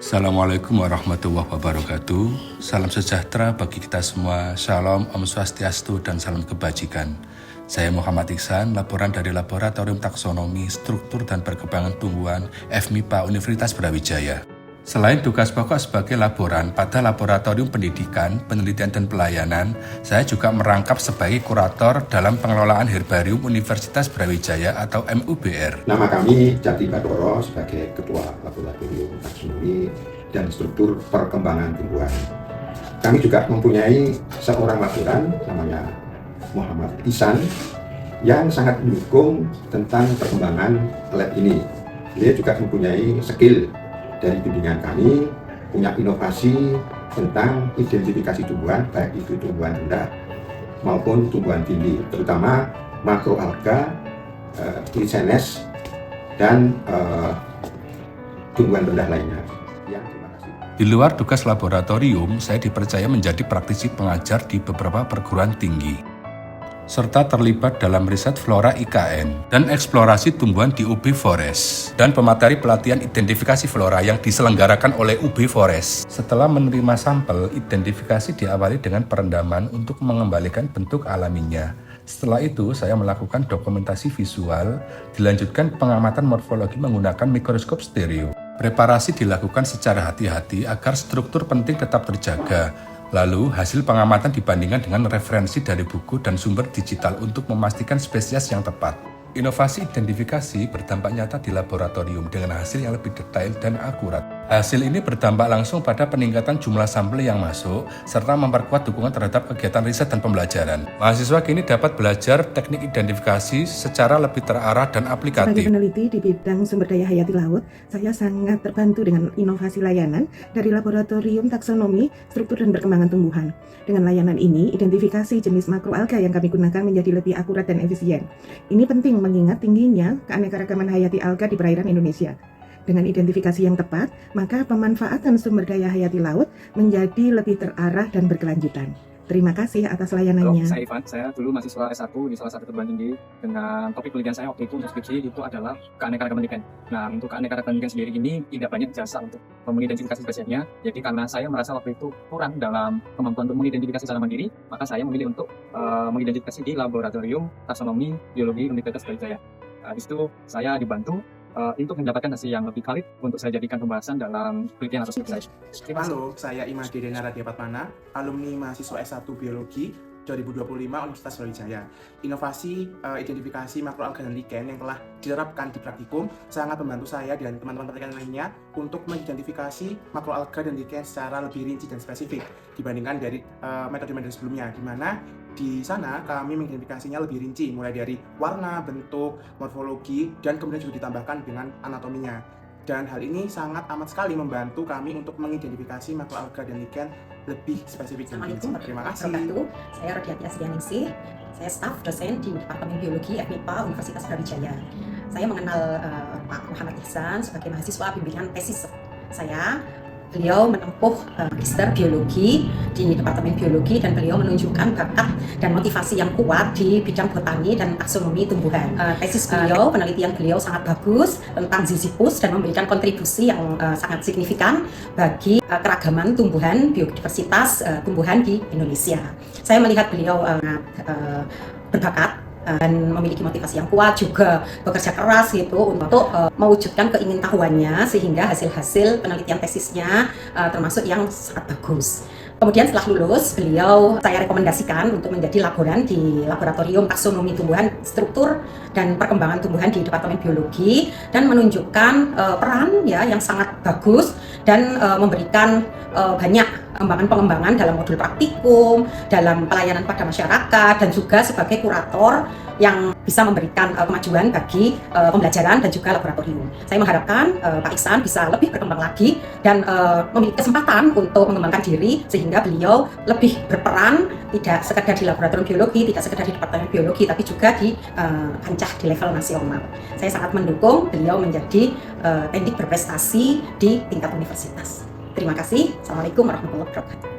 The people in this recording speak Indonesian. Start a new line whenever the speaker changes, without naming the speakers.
Assalamualaikum warahmatullahi wabarakatuh. Salam sejahtera bagi kita semua. Shalom, Om Swastiastu, dan salam kebajikan. Saya Muhammad Iksan, laporan dari Laboratorium Taksonomi, Struktur dan Perkembangan Tumbuhan FMIPA Universitas Brawijaya. Selain tugas pokok sebagai laboran pada Laboratorium Pendidikan, Penelitian dan Pelayanan, saya juga merangkap sebagai kurator dalam pengelolaan Herbarium Universitas Brawijaya atau MUBR.
Nama kami Jati Bathoro sebagai Ketua Laboratorium Taksonomi dan Struktur Perkembangan Tumbuhan. Kami juga mempunyai seorang laboran namanya Muhammad Iksan yang sangat mendukung tentang perkembangan lab ini. Dia juga mempunyai skill dari bimbingan kami, punya inovasi tentang identifikasi tumbuhan, baik itu tumbuhan rendah maupun tumbuhan tinggi, terutama makroalga, Lichenes, dan tumbuhan rendah lainnya. Terima kasih.
Di luar tugas laboratorium, saya dipercaya menjadi praktisi pengajar di beberapa perguruan tinggi, serta terlibat dalam riset flora IKN dan eksplorasi tumbuhan di UB Forest, dan pemateri pelatihan identifikasi flora yang diselenggarakan oleh UB Forest. Setelah menerima sampel, identifikasi diawali dengan perendaman untuk mengembalikan bentuk alaminya. Setelah itu, saya melakukan dokumentasi visual, dilanjutkan pengamatan morfologi menggunakan mikroskop stereo. Preparasi dilakukan secara hati-hati agar struktur penting tetap terjaga. Lalu, hasil pengamatan dibandingkan dengan referensi dari buku dan sumber digital untuk memastikan spesies yang tepat. Inovasi identifikasi berdampak nyata di laboratorium dengan hasil yang lebih detail dan akurat. Hasil ini berdampak langsung pada peningkatan jumlah sampel yang masuk, serta memperkuat dukungan terhadap kegiatan riset dan pembelajaran. Mahasiswa kini dapat belajar teknik identifikasi secara lebih terarah dan aplikatif.
Sebagai peneliti di bidang sumber daya hayati laut, saya sangat terbantu dengan inovasi layanan dari Laboratorium Taksonomi, Struktur dan Perkembangan Tumbuhan. Dengan layanan ini, identifikasi jenis makroalga yang kami gunakan menjadi lebih akurat dan efisien. Ini penting mengingat tingginya keanekaragaman hayati alga di perairan Indonesia. Dengan identifikasi yang tepat, maka pemanfaatan sumber daya hayati laut menjadi lebih terarah dan berkelanjutan. Terima kasih atas layanannya.
Halo, saya Ivan. Saya dulu mahasiswa S1 di salah satu perguruan tinggi. Dengan topik penelitian saya waktu itu untuk skripsi itu adalah keanekaragaman lichen. Nah, untuk keanekaragaman lichen sendiri ini tidak banyak jasa untuk mengidentifikasi spesiesnya. Jadi karena saya merasa waktu itu kurang dalam kemampuan untuk mengidentifikasi secara mandiri, maka saya memilih untuk mengidentifikasi di Laboratorium Taksonomi Biologi Universitas Brawijaya. Di situ saya dibantu untuk mendapatkan hasil yang lebih valid untuk saya jadikan pembahasan dalam penelitian atau skripsi saya.
Halo, saya Imade Denaradia Patmana, alumni mahasiswa S1 Biologi 2025 Universitas Brawijaya. Inovasi identifikasi makroalga dan lichen yang telah diterapkan di praktikum sangat membantu saya dan teman-teman penelitian lainnya untuk mengidentifikasi makroalga dan lichen secara lebih rinci dan spesifik dibandingkan dari metode-metode sebelumnya, di mana di sana kami mengidentifikasinya lebih rinci, mulai dari warna, bentuk, morfologi, dan kemudian juga ditambahkan dengan anatominya. Dan hal ini sangat amat sekali membantu kami untuk mengidentifikasi makroalga dan lichen lebih spesifik dan rinci. Terima kasih.
Saya Rodiati Asrianingsih, saya staf dosen di Departemen Biologi FMIPA Universitas Brawijaya. Saya mengenal Pak Muhammad Iksan sebagai mahasiswa bimbingan tesis saya. Beliau menempuh magister biologi di Departemen Biologi dan beliau menunjukkan bakat dan motivasi yang kuat di bidang botani dan taksonomi tumbuhan. Tesis beliau, penelitian beliau sangat bagus tentang Ziziphus dan memberikan kontribusi yang sangat signifikan bagi keragaman tumbuhan, biodiversitas tumbuhan di Indonesia. Saya melihat beliau berbakat dan memiliki motivasi yang kuat, juga bekerja keras gitu untuk mewujudkan keingintahuannya sehingga hasil-hasil penelitian tesisnya termasuk yang sangat bagus. Kemudian setelah lulus, beliau saya rekomendasikan untuk menjadi laboran di Laboratorium Taksonomi Tumbuhan, Struktur dan Perkembangan Tumbuhan di Departemen Biologi dan menunjukkan peran ya yang sangat bagus dan memberikan banyak pengembangan dalam modul praktikum, dalam pelayanan pada masyarakat, dan juga sebagai kurator yang bisa memberikan kemajuan bagi pembelajaran dan juga laboratorium. Saya mengharapkan Pak Iksan bisa lebih berkembang lagi dan memiliki kesempatan untuk mengembangkan diri sehingga beliau lebih berperan tidak sekedar di laboratorium biologi, tidak sekedar di departemen biologi, tapi juga di kancah di level nasional. Saya sangat mendukung beliau menjadi pendidik berprestasi di tingkat universitas. Terima kasih. Assalamualaikum warahmatullahi wabarakatuh.